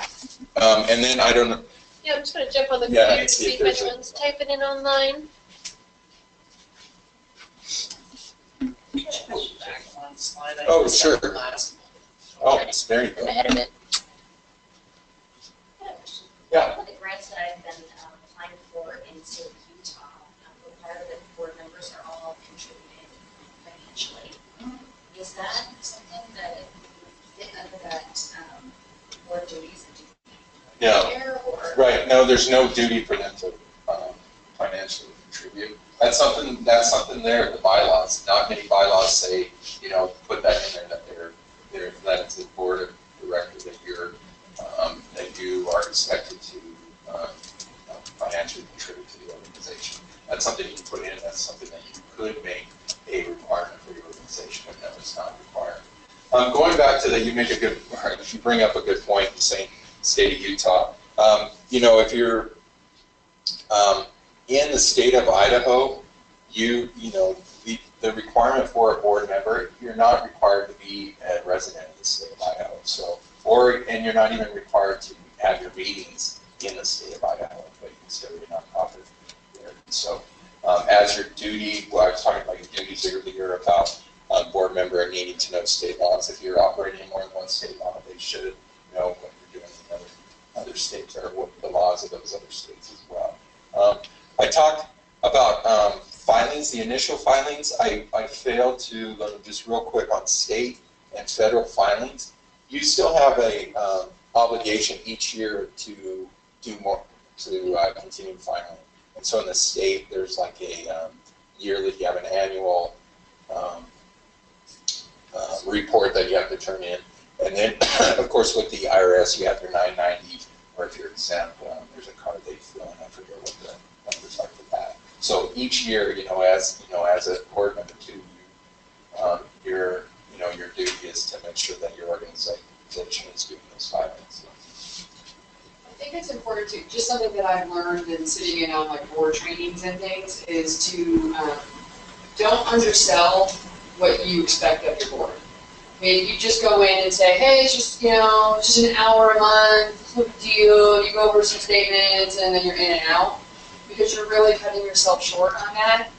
and then I don't know, Yeah, I'm just going to jump on the Yeah, computer and to see see if if there's a- anyone's typing in online. Back one slide. I Oh, missed sure. that last. Oh, there you I'm go. ahead of it. I have a question. Yeah. One of the grants that I've been applying for in state of Utah require that board members are all contributing financially. Is that something that fit under that board duties that you Yeah. care or? Right. No, there's no duty for them to financially contribute. That's something there in the bylaws. Not many bylaws say, put that in there that that it's the board of directors that that you are expected to financially contribute to the organization. That's something you can put in. That's something that you could make a requirement for your organization, but no, it's not required. Going back to that, you bring up a good point in saying state of Utah. If you're in the state of Idaho, the requirement for a board member, you're not required to be a resident of the state of Idaho. And you're not even required to have your meetings in the state of Idaho, but you can still be a nonprofit there. So, as your duty, I was talking about your duties earlier about board member needing to know state laws. If you're operating in more than one state law, they should know what you're doing in other states or what the laws of those other states as well. I talked about filings, the initial filings. I failed to, just real quick on state and federal filings. You still have a obligation each year to do more, to continue filing. And so in the state, there's like a yearly, you have an annual report that you have to turn in. And then, of course, with the IRS, you have your 990, or if you're exempt, there's a card they fill in. I forget what the numbers are for that. So each year, as a board member too, your duty is to make sure that your organization is doing those filings. I think it's important to, just something that I've learned in sitting in on like board trainings and things, is to don't undersell what you expect of your board. I mean, you just go in and say, hey, it's just, it's just an hour a month, no big deal, you go over some statements, and then you're in and out, because you're really cutting yourself short on that.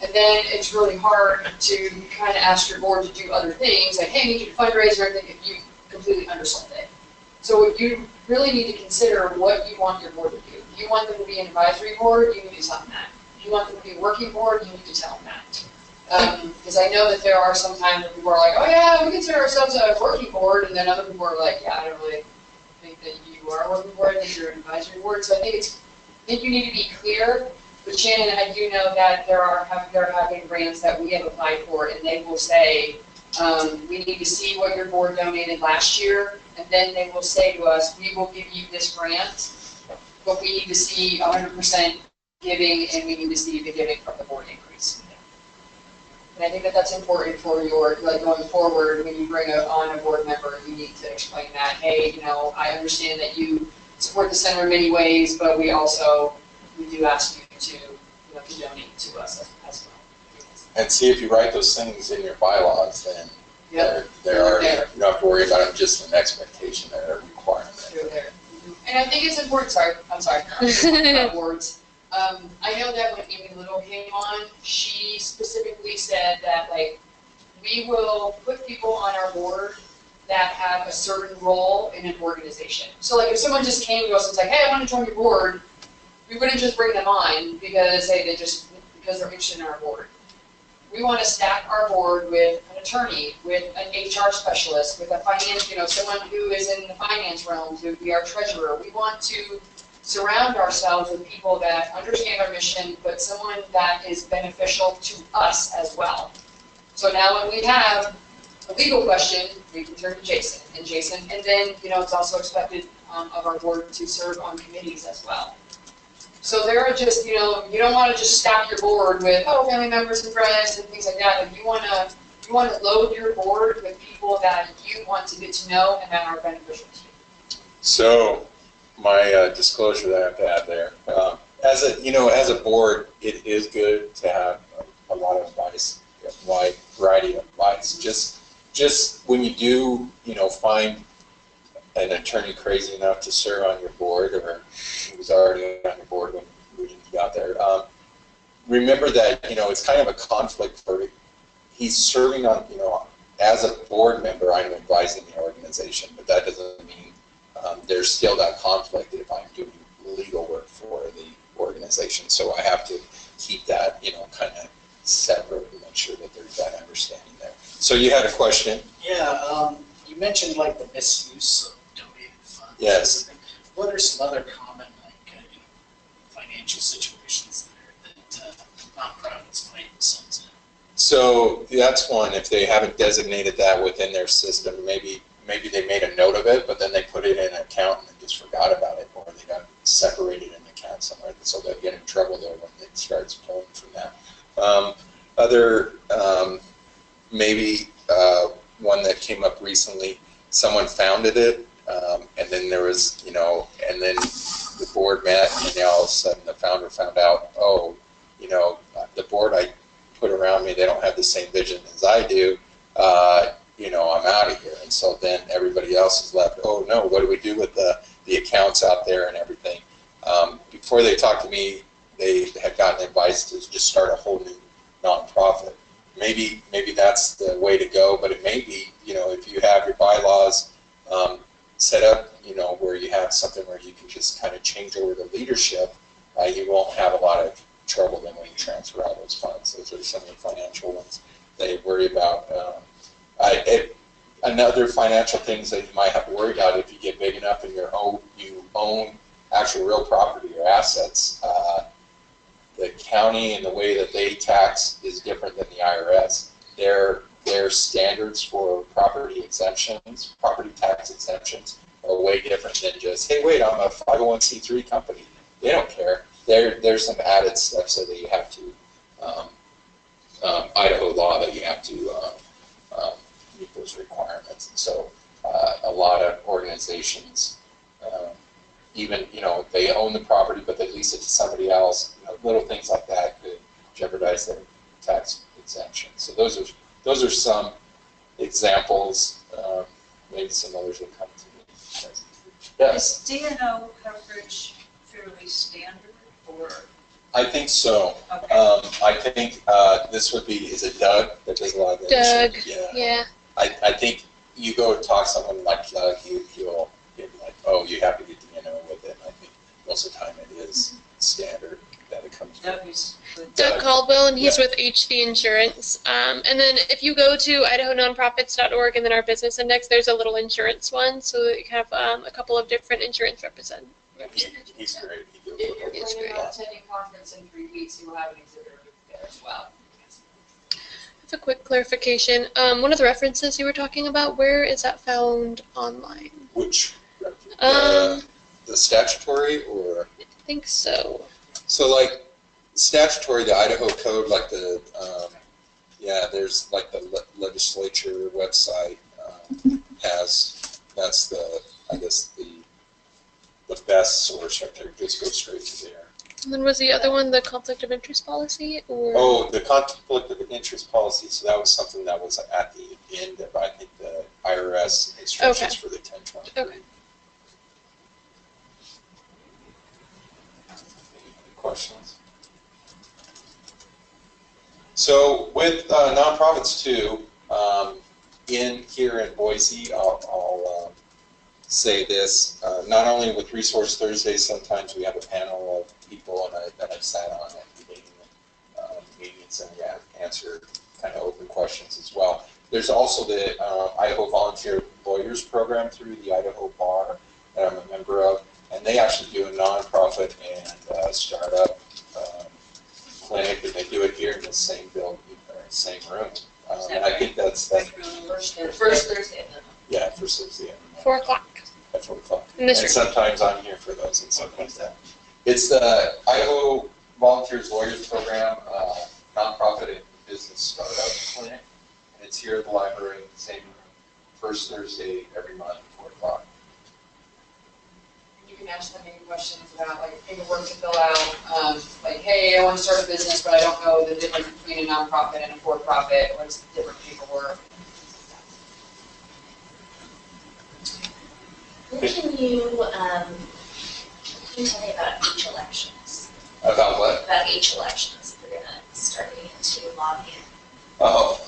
And then it's really hard to kind of ask your board to do other things, like, hey, we need to fundraise or anything, if you completely undersold it. So you really need to consider what you want your board to do. If you want them to be an advisory board, you need to tell them that. If you want them to be a working board, you need to tell them that. Because I know that there are some times when people are like, oh yeah, we consider ourselves a working board, and then other people are like, yeah, I don't really think that you are a working board, I think you're an advisory board. So I think you need to be clear. But Shannon, I do know that there have been grants that we have applied for, and they will say, we need to see what your board donated last year, and then they will say to us, we will give you this grant, but we need to see 100% giving, and we need to see the giving from the board increase. And I think that that's important for your, going forward, when you bring on a board member, you need to explain that, hey, I understand that you support the center in many ways, but we do ask you to donate to us as well. And see, if you write those things in your bylaws, then Yep. they're already, you don't have to worry about them, just an expectation, they're a requirement. They're there. And I think it's important, I'm sorry, about boards. I know that when Amy Little came on, she specifically said that, we will put people on our board that have a certain role in an organization. So, if someone just came to us and said, hey, I want to join your board, we wouldn't just bring them on because because they're interested in our board. We want to stack our board with an attorney, with an HR specialist, with a finance, someone who is in the finance realm to be our treasurer. We want to surround ourselves with people that understand our mission, but someone that is beneficial to us as well. So now when we have a legal question, we can turn to Jason. And then, it's also expected of our board to serve on committees as well. So there are just, you don't want to just stack your board with, family members and friends and things like that. If you want to load your board with people that you want to get to know and that are beneficial to you. So, my disclosure that I have to add there, as a board, it is good to have a lot of advice, a wide variety of advice. Just when you do, find an attorney crazy enough to serve on your board, or he was already on your board when you got there, remember that, you know, it's kind of a conflict for, he's serving on, you know, as a board member, I'm advising the organization, but that doesn't mean there's still that conflict if I'm doing legal work for the organization. So I have to keep that, you know, kind of separate and make sure that there's that understanding there. So you had a question? Yeah, you mentioned like the misuse of donated funds. Yes. What are some other common like financial situations that nonprofits find themselves in? So that's one. If they haven't designated that within their system, maybe they made a note of it, but then they put it in an account and just forgot about it, or they got separated in an account somewhere, so they'll get in trouble there when it starts pulling from that. Maybe one that came up recently, someone founded it, and then there was, you know, and then the board met, and then all of a sudden the founder found out, oh, you know, the board I put around me, they don't have the same vision as I do, you know, I'm out of here. And so then everybody else is left, oh no, what do we do with the accounts out there and everything? Before they talked to me, they had gotten advice to just start a whole new nonprofit. Maybe that's the way to go, but it may be, you know, if you have your bylaws set up, you know, where you have something where you can just kind of change over the leadership, you won't have a lot of trouble then when you transfer all those funds. Those are some of the financial ones they worry about. Another financial things that you might have to worry about if you get big enough and you own actual real property or assets, the county and the way that they tax is different than the IRS. Their standards for property exemptions, property tax exemptions, are way different than just, hey, wait, I'm a 501c3 company. They don't care. There's some added steps that you have to, Idaho law that you have to meet those requirements. And so a lot of organizations, even, you know, they own the property, but they lease it to somebody else. You know, little things like that could jeopardize their tax exemption. So those are some examples. Maybe some others will come to me. Yes. Is DNO coverage fairly standard, or? I think so. Okay. I think this would be, is it Doug that does a lot of the Doug, initiative? yeah. I think you go talk to someone like Doug, he'll be like, oh, you have to get DNO with it. I think most of the time it is standard that it comes with. Doug is good. Doug Caldwell, and he's Yeah. with HC Insurance. And then if you go to IdahoNonprofits.org and then our business index, there's a little insurance one, so that you have a couple of different insurance representatives. He's great. He deals If you're with it. planning on attending conference in 3 weeks, you will have an exhibitor there as well. That's a quick clarification. One of the references you were talking about, where is that found online? Which, Um, the statutory or? I think so. So like statutory, the Idaho code, like the, there's like the legislature website that's the, I guess the best source right there. Just go straight to there. And then was the other one the conflict of interest policy, or? Oh, the conflict of interest policy. So that was something that was at the end of, I think, the IRS instructions for the 1023. Okay. Any questions? So with nonprofits too, here in Boise, I'll say this, not only with Resource Thursdays, sometimes we have a panel of people that I've sat on at meetings and answer kind of open questions as well. There's also the Idaho Volunteer Lawyers Program through the Idaho Bar that I'm a member of, and they actually do a nonprofit and startup clinic, and they do it here in the same building, or same room. And I think that's First Thursday. yeah, for 6 a.m. 4 o'clock. At 4 o'clock. In this And room. sometimes I'm here for those and sometimes that. It's the Idaho Volunteers Lawyers Program, nonprofit and business startup clinic. And it's here at the library, same room, first Thursday every month at 4 o'clock. You can ask them any questions about like paperwork to fill out, like, hey, I want to start a business, but I don't know the difference between a nonprofit and a for-profit. What's the different paperwork? What can you tell me about H elections? About what? About H elections, if we're gonna start getting into lobbying. Oh.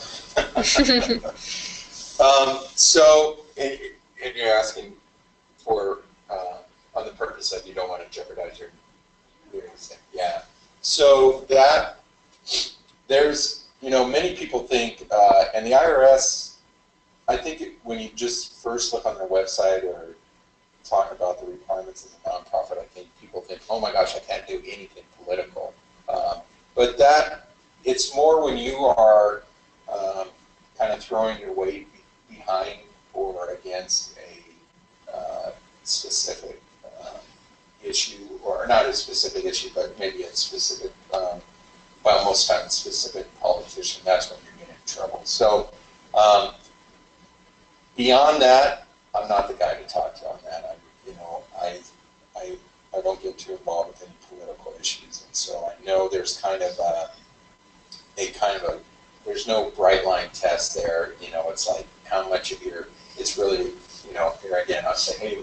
So, and you're asking for, on the purpose of you don't want to jeopardize your thing. Yeah. So that, there's, many people think, and the IRS, I think when you just first look on their website or talk about the requirements of the nonprofit, I think people think, oh my gosh, I can't do anything political. But that, it's more when you are kind of throwing your weight behind or against a specific issue, or not a specific issue, but maybe a specific, most times specific politician, that's when you're getting in trouble. So beyond that, I'm not the guy to talk to on that. I don't get too involved with any political issues, and so I know there's kind of a there's no bright line test there. It's like how much of it's really, here again, I'll say, hey,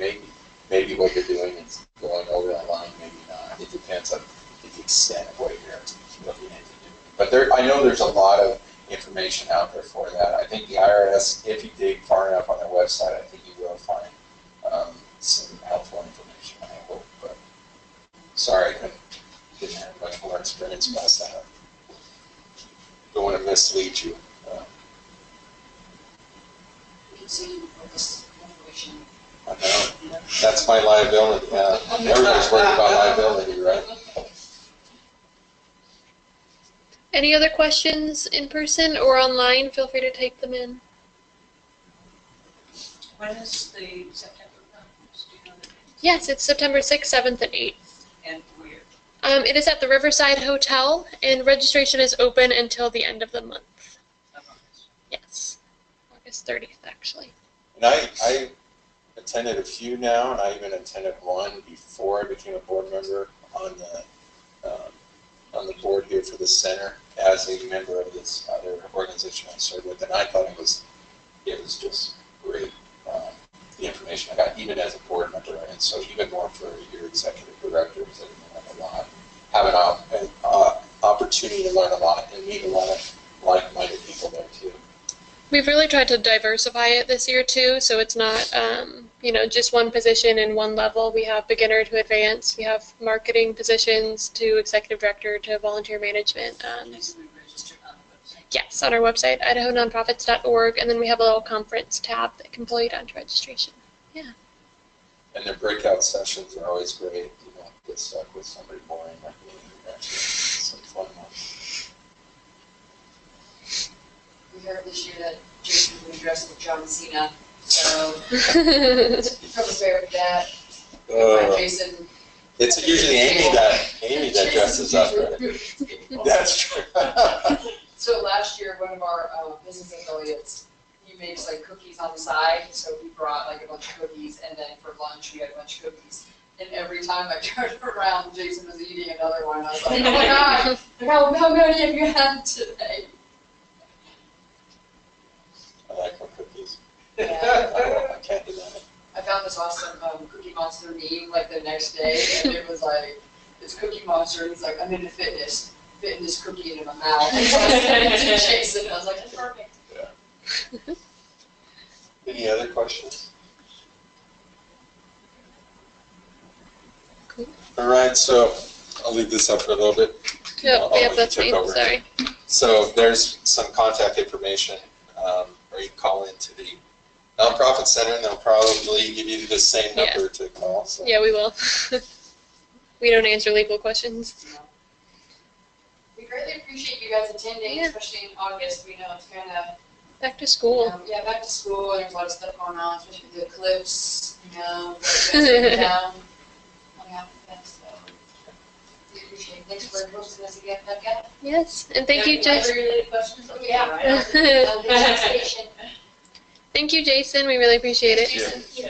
maybe what you're doing is going over that line, maybe not. It depends on the extent of what you're looking into doing. But I know there's a lot of information out there for that. I think the IRS, if you dig far enough on their website, I think you will find some helpful information, I hope. But sorry, I didn't have much more experience past that. Don't want to mislead you. We can see this information. I know. That's my liability. Yeah. Everybody's worried about liability, right? Any other questions in person or online? Feel free to type them in. When is the September conference? Do you know the date? Yes, it's September 6th, 7th, and 8th. And where? It is at the Riverside Hotel, and registration is open until the end of the month. Yes, August 30th, actually. And I attended a few now, and I even attended one before I became a board member on the board here for the center as a member of this other organization I served with, and I thought it was just great, the information I got, even as a board member, and so even more for your executive directors, I learned a lot, have an opportunity to learn a lot and meet a lot of like-minded people there too. We've really tried to diversify it this year too, so it's not, just one position in one level. We have beginner to advanced. We have marketing positions to executive director to volunteer management. Is we registered on the website? Yes, on our website, IdahoNonprofits.org, and then we have a little conference tab that can pull you down to registration. Yeah. And their breakout sessions are always great. You don't get stuck with somebody boring like me. Actually, some fun ones. We heard this year that Jason was dressed as John Cena, so come prepared for that. Jason. It's usually Amy that dresses up, right? That's true. So last year, one of our business affiliates, he makes like cookies on the side, so he brought like a bunch of cookies, and then for lunch we had a bunch of cookies. And every time I turned around, Jason was eating another one. I was like, oh my god, how many have you had today? I like my cookies. Yeah. I can't deny it. I found this awesome Cookie Monster meme like the next day, and it was like, it's Cookie Monster, and he's like, I'm into fitness, fitting this cookie into my mouth. And so I sent it to Jason, I was like, that's perfect. Yeah. Any other questions? Cool. All right, so I'll leave this up for a little bit. Yep, that's take me. over. Sorry. So there's some contact information, or you can call into the Nonprofit Center, and they'll probably give you the same number to call. So. Yeah, we will. We don't answer legal questions. We greatly appreciate you guys attending, Yeah. especially in August. We know it's kind of, Back to school. back to school, and there's a lot of stuff going on, especially with the eclipse, down. Coming out with that, so we appreciate it. Thanks for hosting us again, Becca. Yes, and thank you, Jason. Library-related questions? Yeah. Right. Station. Thank you, Jason. We really appreciate it. Yeah. Thank you.